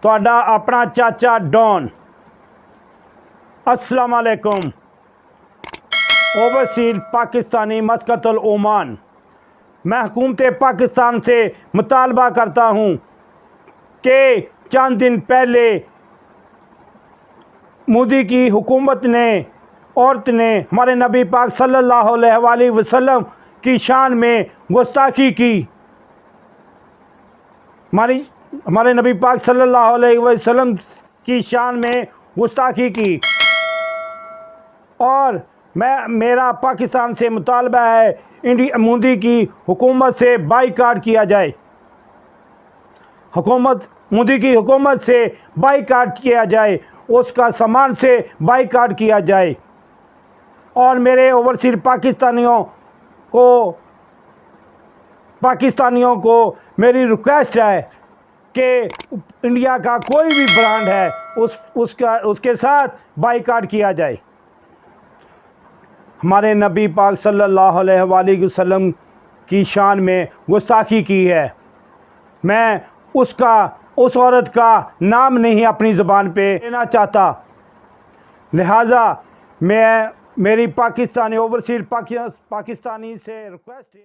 ਤੁਹਾਡਾ ਆਪਣਾ ਚਾਚਾ ਡॉन। अस्सलाम वालेकुम। ओवरसीज पाकिस्तानी मस्कतुल ओमान। मैं हुकूमत पाकिस्तान से मुतालबा करता हूँ कि चंद दिन पहले मोदी की हुकूमत ने औरत ने हमारे नबी पाक सल्लल्लाहु अलैहि वसल्लम की शान में गुस्ताखी की। हमारे नबी पाक सल्लल्लाहु अलैहि वसल्लम की शान में गुस्ताखी की और मेरा पाकिस्तान से मुतालबा है मोदी की हुकूमत से बाइकाट किया जाए। मोदी की हुकूमत से बाइकाट किया जाए, उसका सामान से बाइकाट किया जाए। और मेरे ओवरसीज पाकिस्तानियों को मेरी रिक्वेस्ट है कि इंडिया का कोई भी ब्रांड है उसके साथ बाइकाट किया जाए। हमारे नबी पाक सल्लल्लाहु अलैहि वसल्लम की शान में गुस्ताखी की है। मैं उस औरत का नाम नहीं अपनी ज़बान पे लेना चाहता, लिहाजा मेरी पाकिस्तानी ओवरसीज पाकिस्तानी से रिक्वेस्ट है।